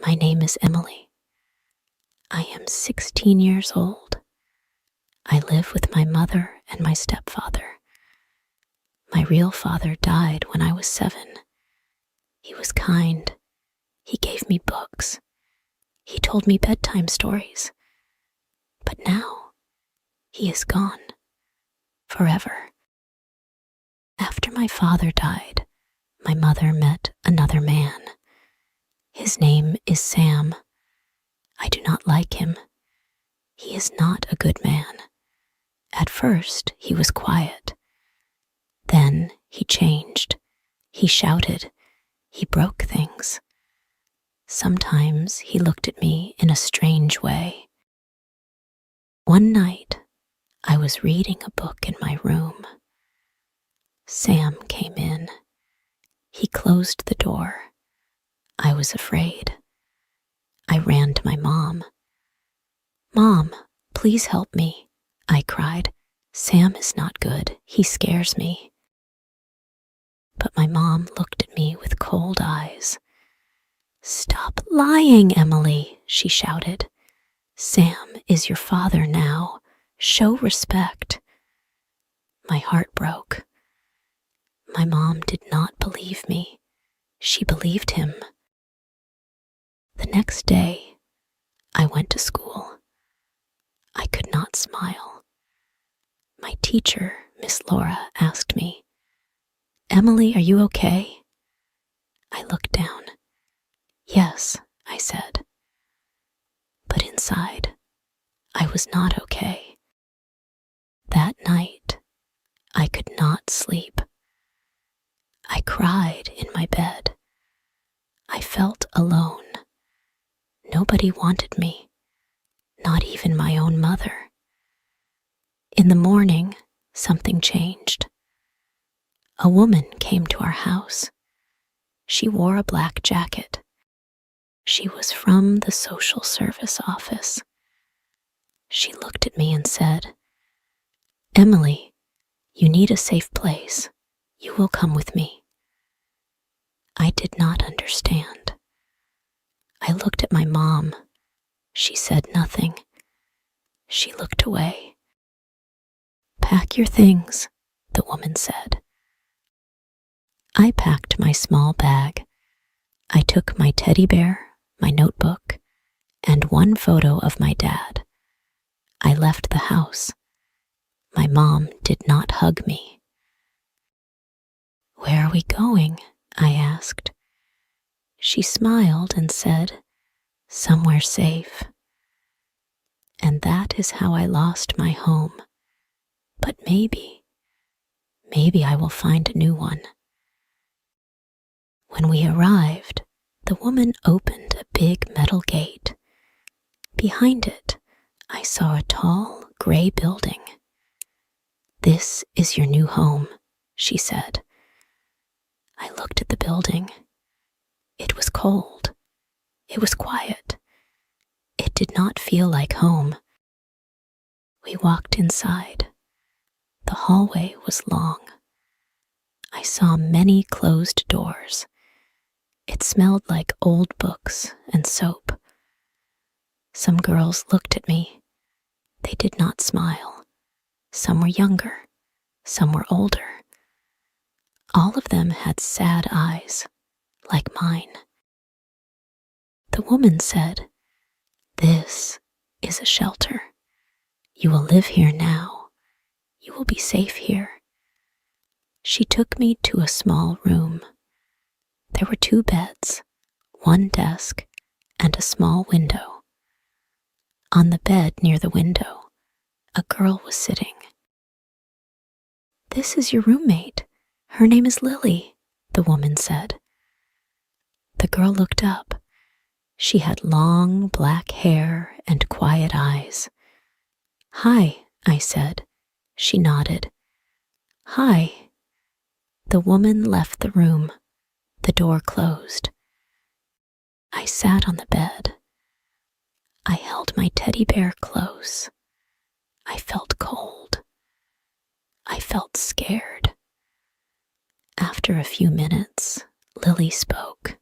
My name is Emily. I am 16 years old. I live with my mother and my stepfather. My real father died when I was 7. He was kind. He gave me books. He told me bedtime stories. But now, he is gone. Forever. After my father died, my mother met another man. His name is Sam. I do not like him. He is not a good man. At first, he was quiet. Then he changed. He shouted. He broke things. Sometimes he looked at me in a strange way. One night, I was reading a book in my room. Sam came in. He closed the door. I was afraid. I ran to my mom. "Mom, please help me," I cried. "Sam is not good. He scares me." But my mom looked at me with cold eyes. "Stop lying, Emily," she shouted. "Sam is your father now. Show respect." My heart broke. My mom did not believe me. She believed him. The next day, I went to school. I could not smile. My teacher, Miss Laura, asked me, "Emily, are you okay?" I looked down. "Yes," I said. But inside, I was not okay. That night, I could not sleep. I cried in my bed. I felt alone. Nobody wanted me, not even my own mother. In the morning, something changed. A woman came to our house. She wore a black jacket. She was from the social service office. She looked at me and said, "Emily, you need a safe place. You will come with me." I did not understand. I looked at my mom. She said nothing. She looked away. "Pack your things," the woman said. I packed my small bag. I took my teddy bear, my notebook, and one photo of my dad. I left the house. My mom did not hug me. "Where are we going?" I asked. She smiled and said, "Somewhere safe." And that is how I lost my home. But maybe I will find a new one. When we arrived, the woman opened a big metal gate. Behind it, I saw a tall, gray building. "This is your new home," she said. I looked at the building. It was cold. It was quiet. It did not feel like home. We walked inside. The hallway was long. I saw many closed doors. It smelled like old books and soap. Some girls looked at me. They did not smile. Some were younger. Some were older. All of them had sad eyes, like mine. The woman said, "This is a shelter. You will live here now. You will be safe here." She took me to a small room. There were 2 beds, 1 desk, and a small window. On the bed near the window, a girl was sitting. "This is your roommate. Her name is Lily," the woman said. The girl looked up. She had long black hair and quiet eyes. "Hi," I said. She nodded. "Hi." The woman left the room. The door closed. I sat on the bed. I held my teddy bear close. I felt cold. I felt scared. After a few minutes, Lily spoke.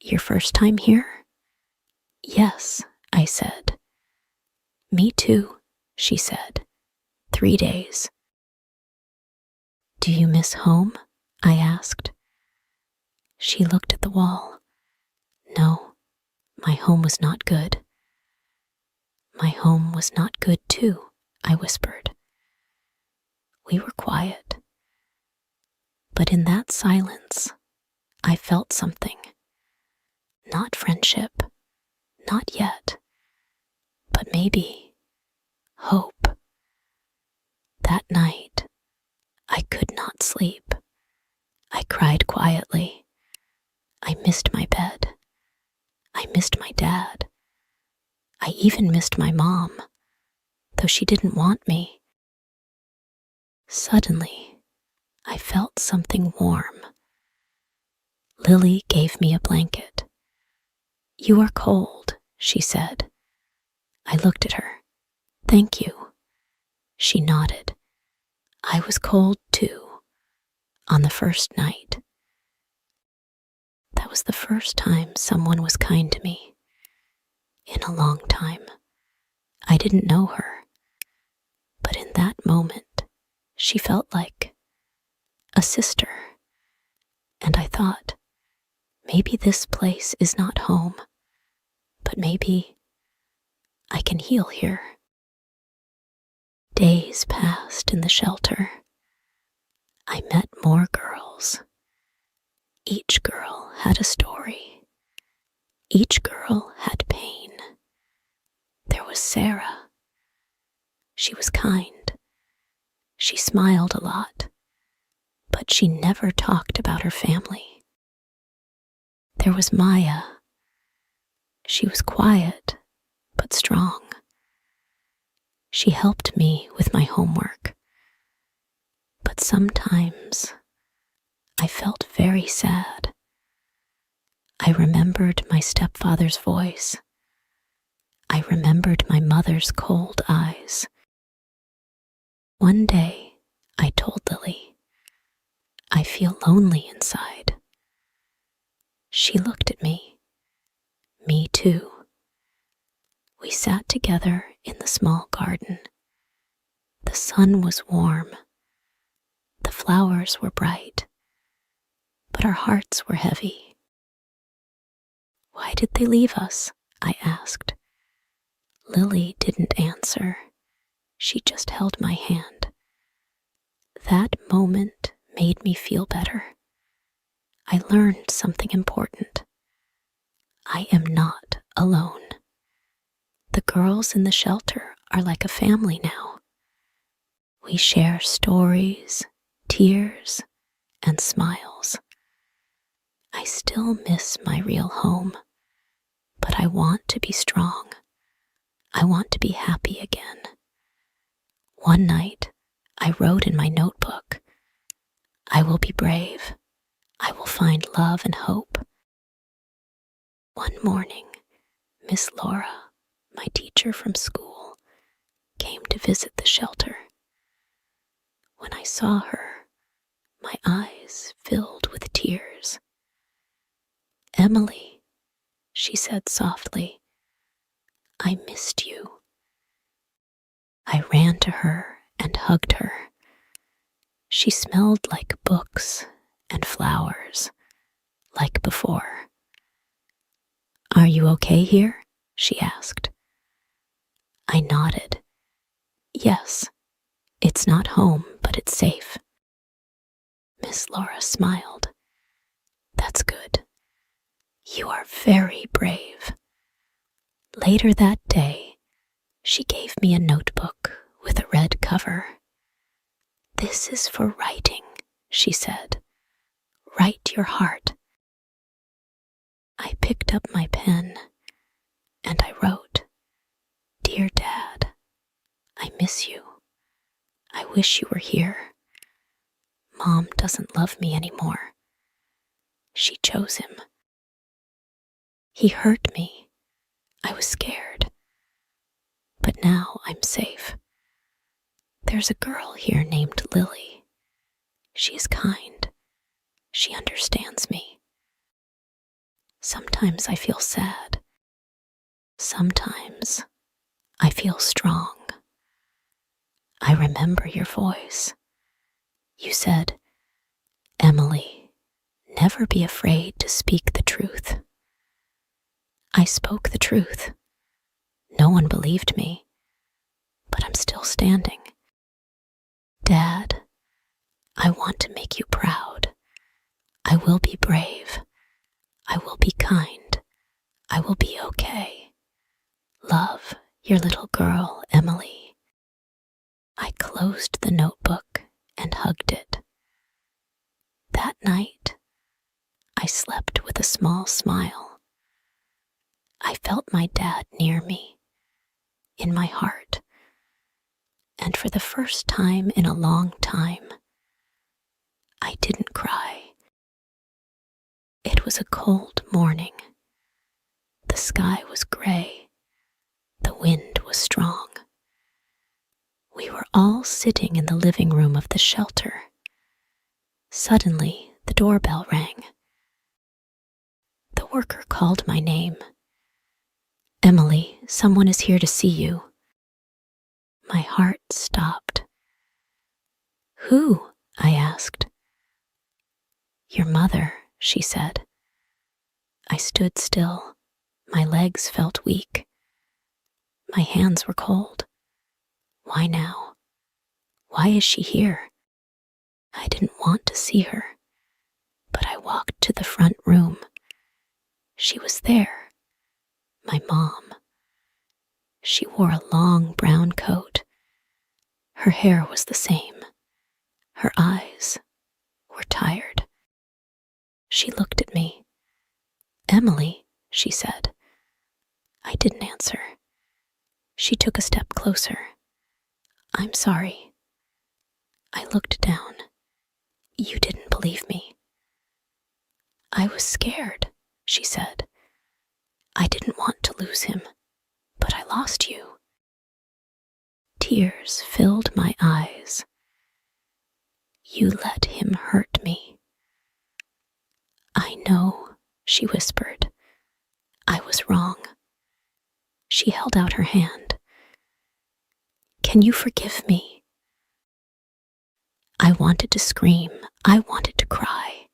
Your first time here? Yes, I said. Me too, she said. 3 days. Do you miss home? I asked. She looked at the wall. No, my home was not good. My home was not good too, I whispered. We were quiet. But in that silence, I felt something. Not friendship, not yet, but maybe hope. That night, I could not sleep. I cried quietly. I missed my bed. I missed my dad. I even missed my mom, though she didn't want me. Suddenly, I felt something warm. Lily gave me a blanket. You are cold, she said. I looked at her. Thank you. She nodded. I was cold too, on the first night. That was the first time someone was kind to me. In a long time. I didn't know her, but in that moment, she felt like a sister. And I thought, maybe this place is not home, but maybe I can heal here. Days passed in the shelter. I met more girls. Each girl had a story. Each girl had pain. There was Sarah. She was kind. She smiled a lot, but she never talked about her family. There was Maya. She was quiet, but strong. She helped me with my homework. But sometimes I felt very sad. I remembered my stepfather's voice. I remembered my mother's cold eyes. One day, I told Lily, I feel lonely inside. She looked at me. Me too. We sat together in the small garden. The sun was warm. The flowers were bright. But our hearts were heavy. Why did they leave us? I asked. Lily didn't answer. She just held my hand. That moment made me feel better. I learned something important. I am not alone. The girls in the shelter are like a family now. We share stories, tears, and smiles. I still miss my real home, but I want to be strong. I want to be happy again. One night, I wrote in my notebook, I will be brave. I will find love and hope. One morning, Miss Laura, my teacher from school, came to visit the shelter. When I saw her, my eyes filled with tears. Emily, she said softly, I missed you. I ran to her and hugged her. She smelled like books and flowers, like before. Are you okay here? She asked. I nodded. Yes, it's not home, but it's safe. Miss Laura smiled. That's good. You are very brave. Later that day, she gave me a notebook with a red cover. This is for writing, she said. Write your heart. I picked up my pen and I wrote, Dear Dad, I miss you. I wish you were here. Mom doesn't love me anymore. She chose him. He hurt me. I was scared. But now I'm safe. There's a girl here named Lily. She is kind. She understands me. Sometimes I feel sad. Sometimes I feel strong. I remember your voice. You said, "Emily, never be afraid to speak the truth." I spoke the truth. No one believed me, but I'm still standing. Dad, I want to make you proud. I will be brave. I will be kind. I will be okay. Love, your little girl, Emily. I closed the notebook and hugged it. That night, I slept with a small smile. I felt my dad near me, in my heart, and for the first time in a long time, I didn't cry. It was a cold morning. The sky was gray. The wind was strong. We were all sitting in the living room of the shelter. Suddenly, the doorbell rang. The worker called my name. "Emily, someone is here to see you." My heart stopped. "Who?" I asked. "Your mother," she said. I stood still. My legs felt weak. My hands were cold. Why now? Why is she here? I didn't want to see her, but I walked to the front room. She was there, my mom. She wore a long brown coat. Her hair was the same. Her eyes were tired. She looked at me. "Emily," she said. I didn't answer. She took a step closer. "I'm sorry." I looked down. "You didn't believe me." "I was scared," she said. "I didn't want to lose him, but I lost you." Tears filled my eyes. "You let him hurt me." "I know," she whispered. "I was wrong." She held out her hand. "Can you forgive me?" I wanted to scream. I wanted to cry.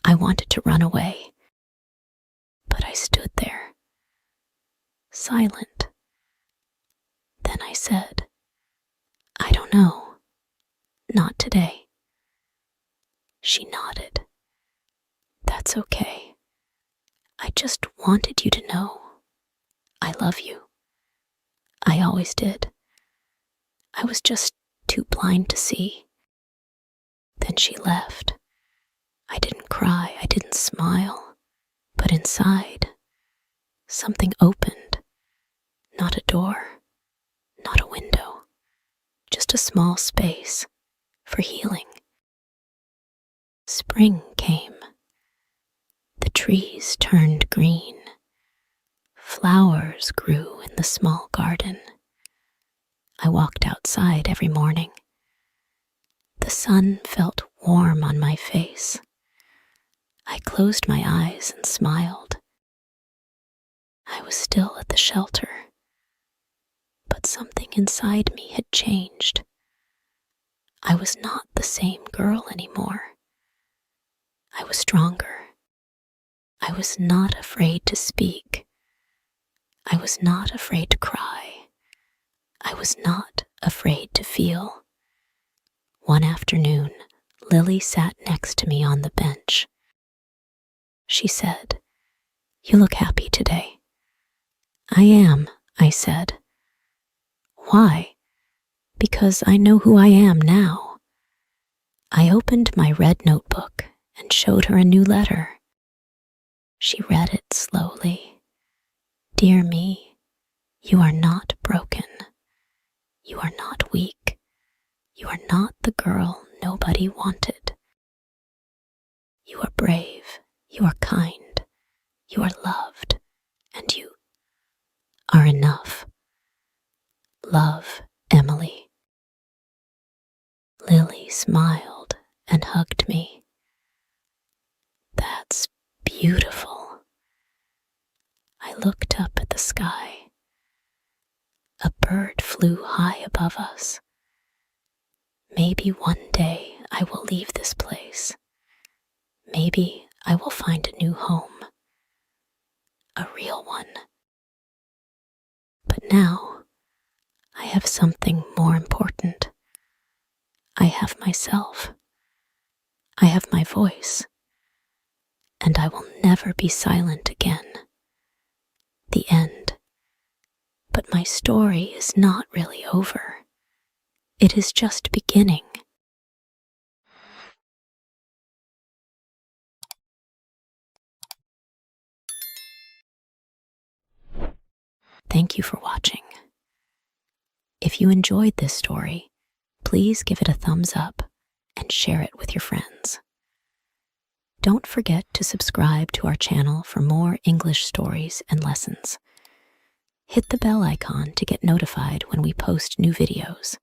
I wanted to run away. But I stood there, silent. Then I said, "I don't know. Not today." She nodded. "That's okay. I just wanted you to know. I love you. I always did. I was just too blind to see." Then she left. I didn't cry. I didn't smile. But inside, something opened. Not a door, not a window, just a small space for healing. Spring came. The trees turned green. Flowers grew in the small garden. I walked outside every morning. The sun felt warm on my face. I closed my eyes and smiled. I was still at the shelter, but something inside me had changed. I was not the same girl anymore. I was stronger. I was not afraid to speak. I was not afraid to cry. I was not afraid to feel. One afternoon, Lily sat next to me on the bench. She said, "You look happy today." "I am," I said. "Why?" "Because I know who I am now." I opened my red notebook and showed her a new letter. She read it slowly. "Dear me, you are not broken. You are not weak. You are not the girl nobody wanted. You are brave. You are kind. You are loved. And you are enough. Love, Emily." Lily smiled and hugged me. "That's beautiful," flew high above us. Maybe one day I will leave this place. Maybe I will find a new home. A real one. But now, I have something more important. I have myself. I have my voice. And I will never be silent again. The end. But my story is not really over. It is just beginning. Thank you for watching. If you enjoyed this story, please give it a thumbs up and share it with your friends. Don't forget to subscribe to our channel for more English stories and lessons. Hit the bell icon to get notified when we post new videos.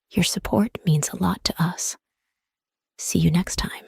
Your support means a lot to us. See you next time.